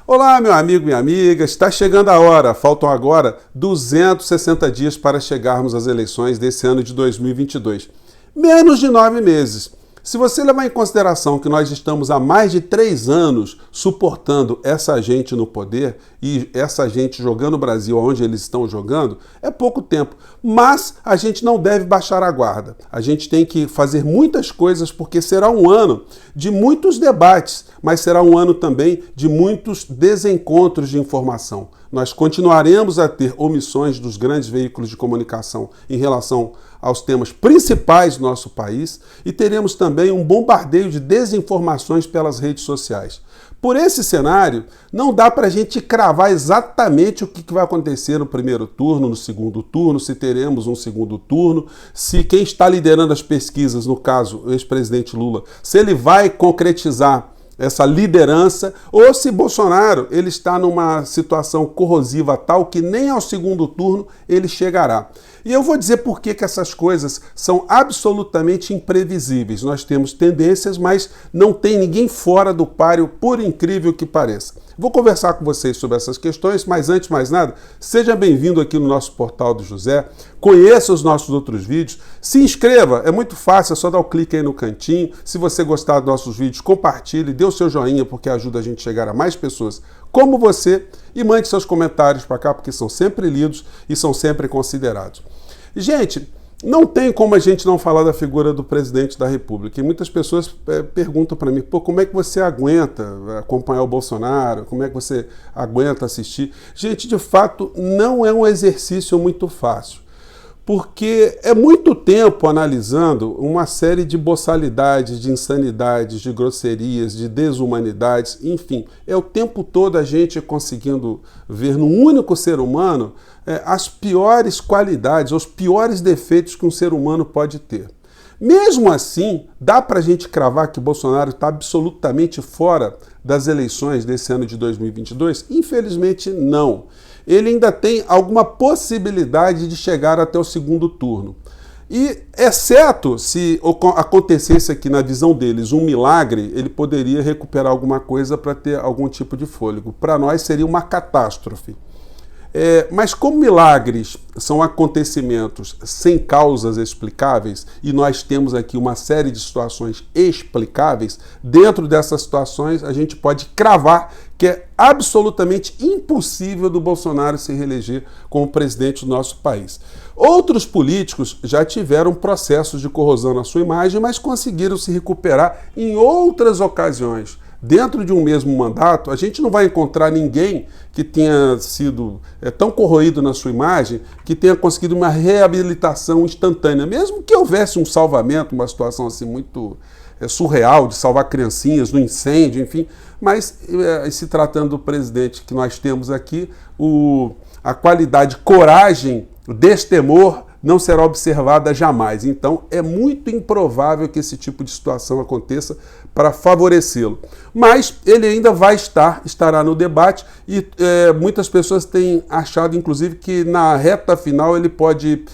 Olá, meu amigo, minha amiga, está chegando a hora. Faltam agora 260 dias para chegarmos às eleições desse ano de 2022. Menos de 9 meses. Se você levar em consideração que nós estamos há mais de 3 anos suportando essa gente no poder e essa gente jogando o Brasil onde eles estão jogando, é pouco tempo. Mas a gente não deve baixar a guarda. A gente tem que fazer muitas coisas porque será um ano de muitos debates, mas será um ano também de muitos desencontros de informação. Nós continuaremos a ter omissões dos grandes veículos de comunicação em relação aos temas principais do nosso país e teremos também um bombardeio de desinformações pelas redes sociais. Por esse cenário, não dá para a gente cravar exatamente o que vai acontecer no primeiro turno, no segundo turno, se teremos um segundo turno, se quem está liderando as pesquisas, no caso o ex-presidente Lula, se ele vai concretizar essa liderança, ou se Bolsonaro ele está numa situação corrosiva tal que nem ao segundo turno ele chegará. E eu vou dizer por que essas coisas são absolutamente imprevisíveis. Nós temos tendências, mas não tem ninguém fora do páreo, por incrível que pareça. Vou conversar com vocês sobre essas questões, mas antes de mais nada, seja bem-vindo aqui no nosso Portal do José, conheça os nossos outros vídeos, se inscreva, é muito fácil, é só dar o clique aí no cantinho. Se você gostar dos nossos vídeos, compartilhe, dê o seu joinha, porque ajuda a gente a chegar a mais pessoas como você, e mande seus comentários para cá, porque são sempre lidos e são sempre considerados. Gente, não tem como a gente não falar da figura do presidente da República. E muitas pessoas perguntam para mim, pô, como é que você aguenta acompanhar o Bolsonaro? Como é que você aguenta assistir? Gente, de fato, não é um exercício muito fácil. Porque é muito tempo analisando uma série de boçalidades, de insanidades, de grosserias, de desumanidades, enfim. É o tempo todo a gente conseguindo ver num único ser humano as piores qualidades, os piores defeitos que um ser humano pode ter. Mesmo assim, dá para a gente cravar que Bolsonaro está absolutamente fora das eleições desse ano de 2022? Infelizmente, não. Ele ainda tem alguma possibilidade de chegar até o segundo turno. E, exceto se acontecesse aqui na visão deles um milagre, ele poderia recuperar alguma coisa para ter algum tipo de fôlego. Para nós seria uma catástrofe. Mas como milagres são acontecimentos sem causas explicáveis, e nós temos aqui uma série de situações explicáveis, dentro dessas situações a gente pode cravar que é absolutamente impossível do Bolsonaro se reeleger como presidente do nosso país. Outros políticos já tiveram processos de corrosão na sua imagem, mas conseguiram se recuperar em outras ocasiões. Dentro de um mesmo mandato, a gente não vai encontrar ninguém que tenha sido tão corroído na sua imagem que tenha conseguido uma reabilitação instantânea, mesmo que houvesse um salvamento, uma situação assim muito surreal de salvar criancinhas no incêndio, enfim. Mas se tratando do presidente que nós temos aqui, a qualidade coragem, destemor, não será observada jamais. Então, é muito improvável que esse tipo de situação aconteça para favorecê-lo. Mas ele ainda estará no debate e muitas pessoas têm achado, inclusive, que na reta final ele pode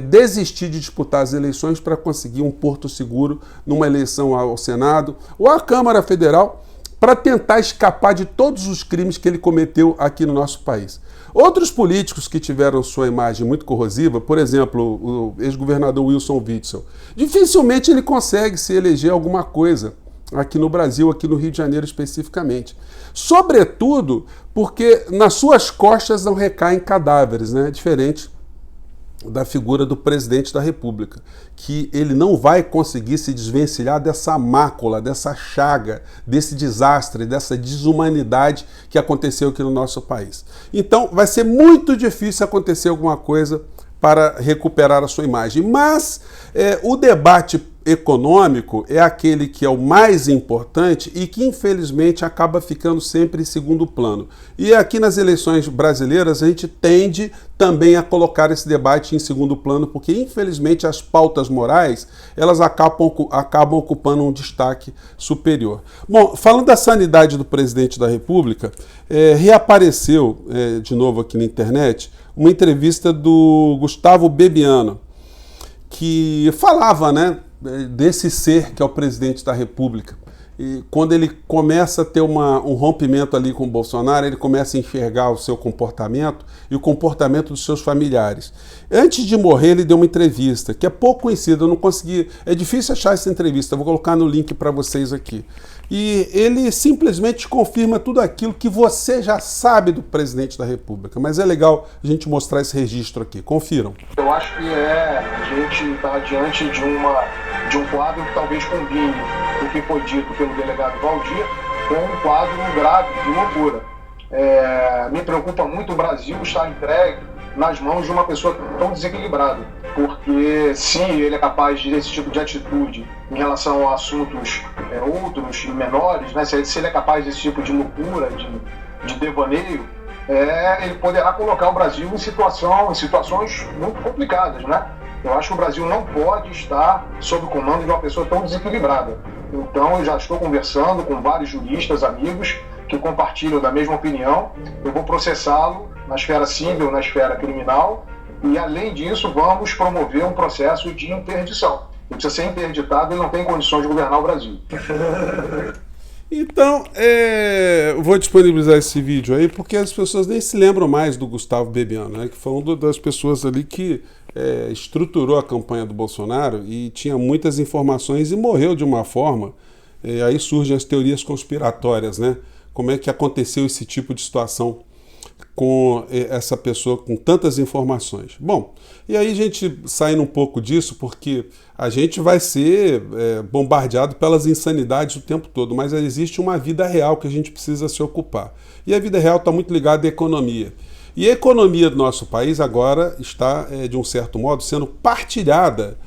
desistir de disputar as eleições para conseguir um porto seguro numa eleição ao Senado ou à Câmara Federal, para tentar escapar de todos os crimes que ele cometeu aqui no nosso país. Outros políticos que tiveram sua imagem muito corrosiva, por exemplo, o ex-governador Wilson Witzel, dificilmente ele consegue se eleger alguma coisa aqui no Brasil, aqui no Rio de Janeiro especificamente. Sobretudo porque nas suas costas não recaem cadáveres, né? Diferente da figura do presidente da República, que ele não vai conseguir se desvencilhar dessa mácula, dessa chaga, desse desastre, dessa desumanidade que aconteceu aqui no nosso país. Então, vai ser muito difícil acontecer alguma coisa para recuperar a sua imagem. Mas o debate econômico é aquele que é o mais importante e que, infelizmente, acaba ficando sempre em segundo plano. E aqui nas eleições brasileiras a gente tende também a colocar esse debate em segundo plano, porque, infelizmente, as pautas morais elas acabam ocupando um destaque superior. Bom, falando da sanidade do presidente da República, reapareceu de novo aqui na internet uma entrevista do Gustavo Bebiano, que falava, né, desse ser que é o presidente da República. e quando ele começa a ter um rompimento ali com o Bolsonaro, ele começa a enxergar o seu comportamento e o comportamento dos seus familiares. Antes de morrer, ele deu uma entrevista, que é pouco conhecida, eu não consegui, é difícil achar essa entrevista, eu vou colocar no link para vocês aqui. E ele simplesmente confirma tudo aquilo que você já sabe do presidente da República, mas é legal a gente mostrar esse registro aqui. Confiram. Eu acho que a gente está diante de um quadro que talvez combine o que foi dito pelo delegado Valdir com um quadro grave de loucura. Me preocupa muito o Brasil estar entregue nas mãos de uma pessoa tão desequilibrada, porque se ele é capaz desse tipo de atitude em relação a assuntos outros e menores, né, se ele é capaz desse tipo de loucura, de devaneio, ele poderá colocar o Brasil em situações muito complicadas, né? Eu acho que o Brasil não pode estar sob o comando de uma pessoa tão desequilibrada. Então, eu já estou conversando com vários juristas, amigos, que compartilham da mesma opinião. Eu vou processá-lo na esfera civil, na esfera criminal, e, além disso, vamos promover um processo de interdição. Ele precisa ser interditado, ele não tem condições de governar o Brasil. Então, vou disponibilizar esse vídeo aí, porque as pessoas nem se lembram mais do Gustavo Bebiano, né, que foi uma das pessoas ali que estruturou a campanha do Bolsonaro e tinha muitas informações e morreu de uma forma. Aí surgem as teorias conspiratórias, né? Como é que aconteceu esse tipo de situação com essa pessoa com tantas informações. Bom, e aí a gente saindo um pouco disso, porque a gente vai ser bombardeado pelas insanidades o tempo todo, mas existe uma vida real que a gente precisa se ocupar. E a vida real está muito ligada à economia. E a economia do nosso país agora está, de um certo modo, sendo partilhada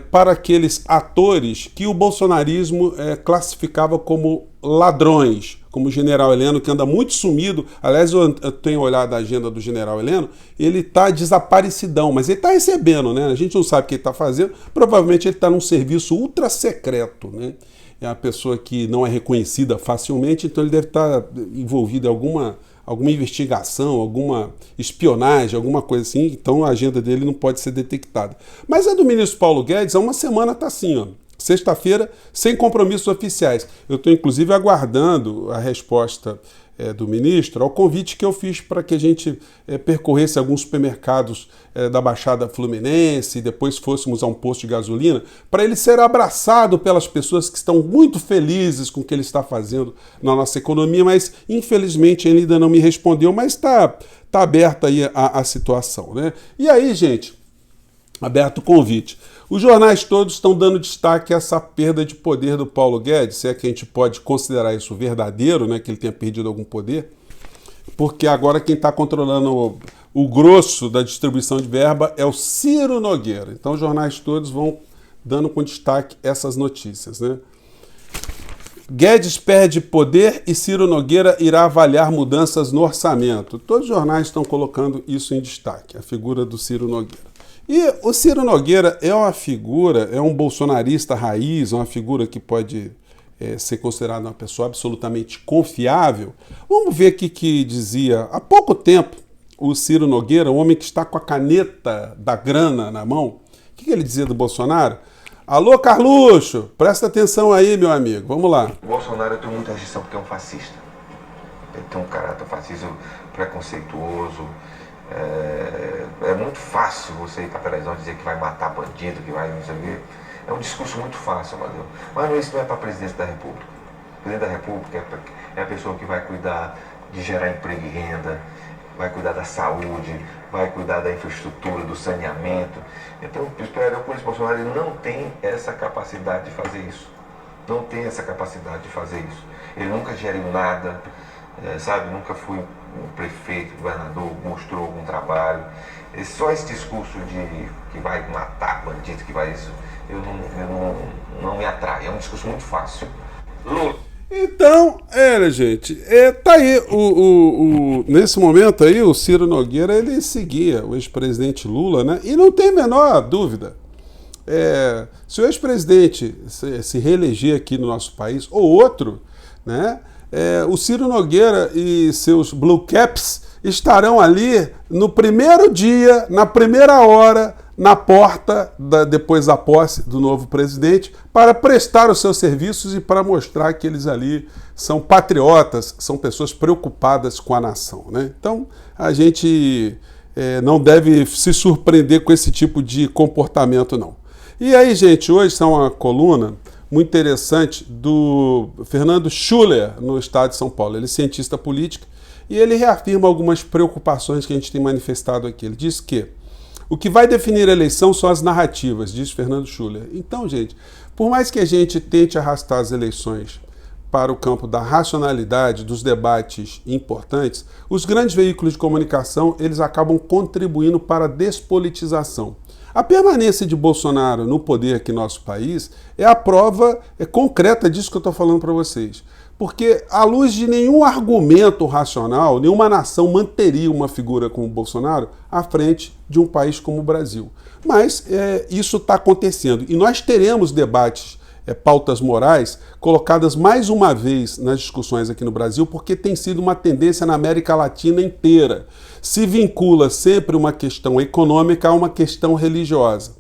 para aqueles atores que o bolsonarismo classificava como ladrões, como o general Heleno, que anda muito sumido. Aliás, eu tenho olhado a agenda do general Heleno, ele está desaparecidão, mas ele está recebendo, né? A gente não sabe o que ele está fazendo, provavelmente ele está num serviço ultra secreto, né? É uma pessoa que não é reconhecida facilmente, então ele deve estar envolvido em alguma investigação, alguma espionagem, alguma coisa assim, então a agenda dele não pode ser detectada. Mas a do ministro Paulo Guedes, há uma semana está assim, ó, sexta-feira, sem compromissos oficiais. Eu estou, inclusive, aguardando a resposta do ministro ao convite que eu fiz para que a gente percorresse alguns supermercados da Baixada Fluminense e depois fôssemos a um posto de gasolina, para ele ser abraçado pelas pessoas que estão muito felizes com o que ele está fazendo na nossa economia, mas infelizmente ele ainda não me respondeu, mas está aberta aí a situação, né? E aí, gente, aberto o convite. Os jornais todos estão dando destaque a essa perda de poder do Paulo Guedes, se é que a gente pode considerar isso verdadeiro, né, que ele tenha perdido algum poder, porque agora quem está controlando o grosso da distribuição de verba é o Ciro Nogueira. Então os jornais todos vão dando com destaque essas notícias, né? Guedes perde poder e Ciro Nogueira irá avaliar mudanças no orçamento. Todos os jornais estão colocando isso em destaque, a figura do Ciro Nogueira. E o Ciro Nogueira é uma figura, é um bolsonarista raiz, uma figura que pode ser considerada uma pessoa absolutamente confiável. Vamos ver aqui que dizia há pouco tempo o Ciro Nogueira, um homem que está com a caneta da grana na mão. O que ele dizia do Bolsonaro? Alô, Carluxo, presta atenção aí, meu amigo. Vamos lá. O Bolsonaro eu tenho muita rejeição porque é um fascista. Ele tem um caráter fascista preconceituoso. É muito fácil você ir para a televisão dizer que vai matar bandido, que vai não sei o quê. É um discurso muito fácil, Amadeu. Mas isso não é para a presidência da República. O presidente da República é a pessoa que vai cuidar de gerar emprego e renda, vai cuidar da saúde, vai cuidar da infraestrutura, do saneamento. Então, o político Bolsonaro ele não tem essa capacidade de fazer isso. Não tem essa capacidade de fazer isso. Ele nunca geriu nada, sabe? Nunca foi um prefeito, governador, mostrou algum trabalho. Só esse discurso de que vai matar bandido, que vai isso, não me atrai. É um discurso muito fácil. Então, gente, tá aí, nesse momento aí, o Ciro Nogueira, ele seguia o ex-presidente Lula, né? E não tem a menor dúvida, se o ex-presidente se reeleger aqui no nosso país, ou outro, né? O Ciro Nogueira e seus Blue Caps estarão ali no primeiro dia, na primeira hora, na porta, depois da posse do novo presidente, para prestar os seus serviços e para mostrar que eles ali são patriotas, são pessoas preocupadas com a nação, né? Então, a gente não deve se surpreender com esse tipo de comportamento, não. E aí, gente, hoje está uma coluna muito interessante do Fernando Schuller, no estado de São Paulo. Ele é cientista político e ele reafirma algumas preocupações que a gente tem manifestado aqui. Ele diz que o que vai definir a eleição são as narrativas, diz Fernando Schuller. Então, gente, por mais que a gente tente arrastar as eleições para o campo da racionalidade, dos debates importantes, os grandes veículos de comunicação, eles acabam contribuindo para a despolitização. A permanência de Bolsonaro no poder aqui no nosso país é a prova concreta disso que eu estou falando para vocês. Porque, à luz de nenhum argumento racional, nenhuma nação manteria uma figura como Bolsonaro à frente de um país como o Brasil. Mas isso está acontecendo. E nós teremos debates, pautas morais, colocadas mais uma vez nas discussões aqui no Brasil, porque tem sido uma tendência na América Latina inteira. Se vincula sempre uma questão econômica a uma questão religiosa.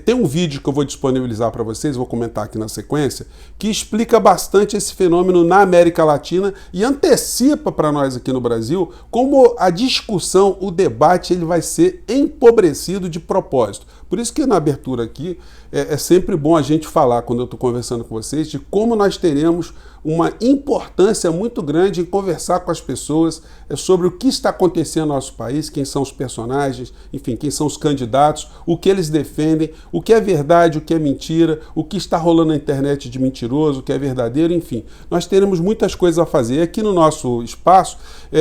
Tem um vídeo que eu vou disponibilizar para vocês, vou comentar aqui na sequência, que explica bastante esse fenômeno na América Latina e antecipa para nós aqui no Brasil como a discussão, o debate, ele vai ser empobrecido de propósito. Por isso que na abertura aqui é sempre bom a gente falar, quando eu estou conversando com vocês, de como nós teremos uma importância muito grande em conversar com as pessoas sobre o que está acontecendo no nosso país, quem são os personagens, enfim, quem são os candidatos, o que eles defendem, o que é verdade, o que é mentira, o que está rolando na internet de mentiroso, o que é verdadeiro, enfim. Nós teremos muitas coisas a fazer. E aqui no nosso espaço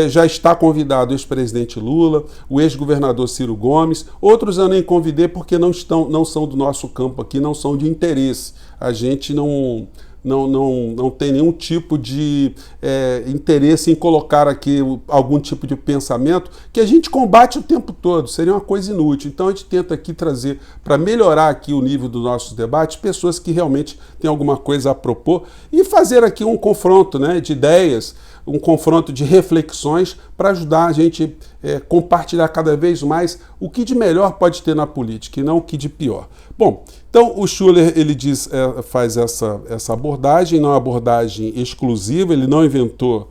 já está convidado o ex-presidente Lula, o ex-governador Ciro Gomes, outros eu nem convidei porque não são do nosso campo aqui, não são de interesse. A gente não tem nenhum tipo de interesse em colocar aqui algum tipo de pensamento que a gente combate o tempo todo, seria uma coisa inútil. Então a gente tenta aqui trazer, para melhorar aqui o nível dos nossos debates, pessoas que realmente têm alguma coisa a propor e fazer aqui um confronto, né, de ideias, um confronto de reflexões para ajudar a gente compartilhar cada vez mais o que de melhor pode ter na política e não o que de pior. Bom, então o Schuller, ele faz essa abordagem, não é uma abordagem exclusiva, ele não inventou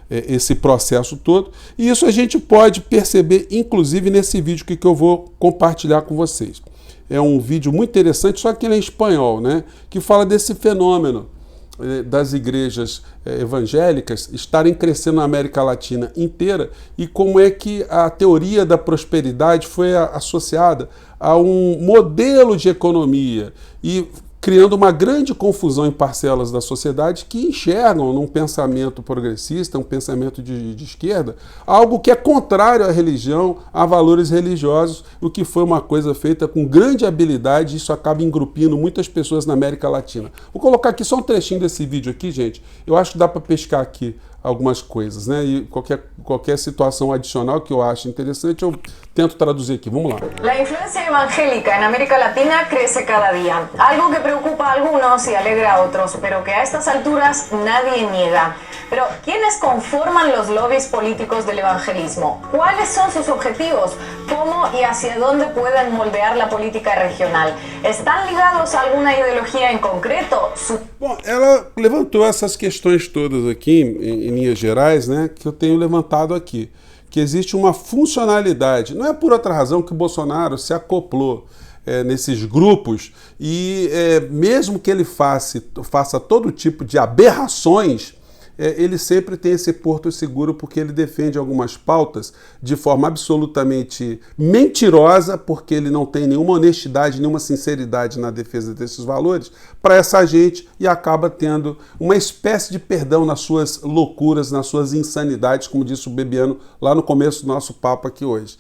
esse processo todo, e isso a gente pode perceber inclusive nesse vídeo que eu vou compartilhar com vocês. É um vídeo muito interessante, só que ele é em espanhol, né, que fala desse fenômeno das igrejas evangélicas estarem crescendo na América Latina inteira e como é que a teoria da prosperidade foi associada a um modelo de economia e criando uma grande confusão em parcelas da sociedade que enxergam num pensamento progressista, um pensamento de esquerda, algo que é contrário à religião, a valores religiosos, o que foi uma coisa feita com grande habilidade e isso acaba engrupindo muitas pessoas na América Latina. Vou colocar aqui só um trechinho desse vídeo aqui, gente. Eu acho que dá para pescar aqui algumas coisas, né? E qualquer situação adicional que eu acho interessante, eu tento traduzir aqui. Vamos lá. La influencia evangélica en América Latina crece cada día, algo que preocupa a algunos y alegra a otros, pero que a estas alturas nadie niega. Pero, ¿quiénes conforman los lobbies políticos del evangelismo? ¿Cuáles son sus objetivos? ¿Cómo y hacia dónde pueden moldear la política regional? ¿Están ligados a alguna ideología en concreto? Bom, ela levantou essas questões todas aqui, em linhas gerais, né, que eu tenho levantado aqui. Que existe uma funcionalidade. Não é por outra razão que o Bolsonaro se acoplou nesses grupos e mesmo que ele faça todo tipo de aberrações, ele sempre tem esse porto seguro porque ele defende algumas pautas de forma absolutamente mentirosa, porque ele não tem nenhuma honestidade, nenhuma sinceridade na defesa desses valores para essa gente e acaba tendo uma espécie de perdão nas suas loucuras, nas suas insanidades, como disse o Bebiano lá no começo do nosso papo aqui hoje.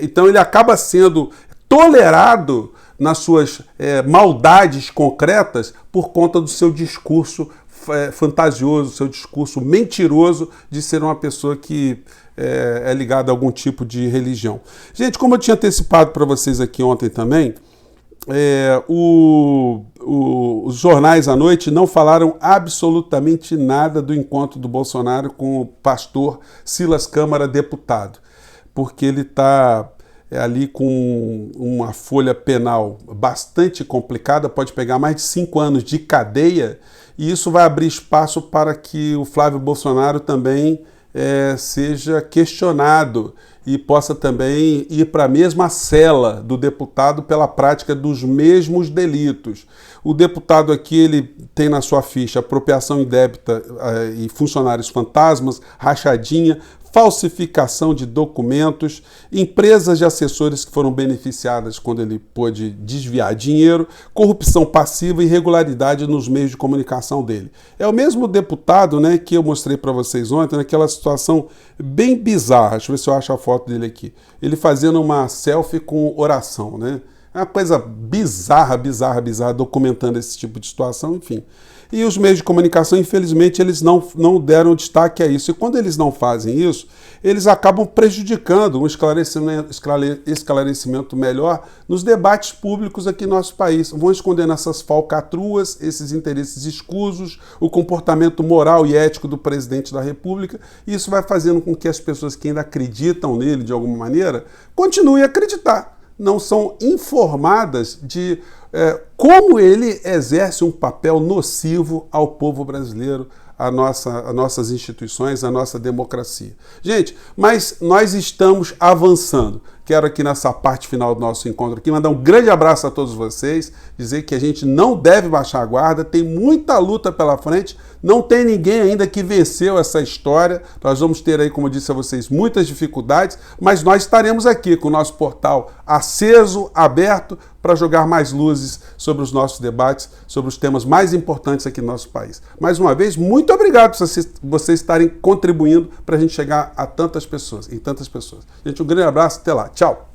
Então ele acaba sendo tolerado nas suas maldades concretas por conta do seu discurso fantasioso, seu discurso mentiroso de ser uma pessoa que é ligada a algum tipo de religião. Gente, como eu tinha antecipado para vocês aqui ontem também, os jornais à noite não falaram absolutamente nada do encontro do Bolsonaro com o pastor Silas Câmara, deputado, porque ele está ali com uma folha penal bastante complicada, pode pegar mais de 5 anos de cadeia, e isso vai abrir espaço para que o Flávio Bolsonaro também seja questionado e possa também ir para a mesma cela do deputado pela prática dos mesmos delitos. O deputado aqui, ele tem na sua ficha apropriação indébita e funcionários fantasmas, rachadinha, falsificação de documentos, empresas de assessores que foram beneficiadas quando ele pôde desviar dinheiro, corrupção passiva e irregularidade nos meios de comunicação dele. É o mesmo deputado, né, que eu mostrei para vocês ontem, naquela situação bem bizarra. Deixa eu ver se eu acho a foto dele aqui. Ele fazendo uma selfie com oração, né? É uma coisa bizarra, documentando esse tipo de situação, enfim. E os meios de comunicação, infelizmente, eles não deram destaque a isso. E quando eles não fazem isso, eles acabam prejudicando um esclarecimento melhor nos debates públicos aqui no nosso país. Vão escondendo essas falcatruas, esses interesses escusos, o comportamento moral e ético do presidente da República. E isso vai fazendo com que as pessoas que ainda acreditam nele de alguma maneira continuem a acreditar. Não são informadas de como ele exerce um papel nocivo ao povo brasileiro, às nossas instituições, à nossa democracia. Gente, mas nós estamos avançando. Quero aqui nessa parte final do nosso encontro aqui mandar um grande abraço a todos vocês, dizer que a gente não deve baixar a guarda, tem muita luta pela frente, não tem ninguém ainda que venceu essa história, nós vamos ter aí, como eu disse a vocês, muitas dificuldades, mas nós estaremos aqui com o nosso portal aceso, aberto, para jogar mais luzes sobre os nossos debates, sobre os temas mais importantes aqui no nosso país. Mais uma vez, muito obrigado por vocês estarem contribuindo para a gente chegar a tantas pessoas, em tantas pessoas. Gente, um grande abraço, até lá, tchau!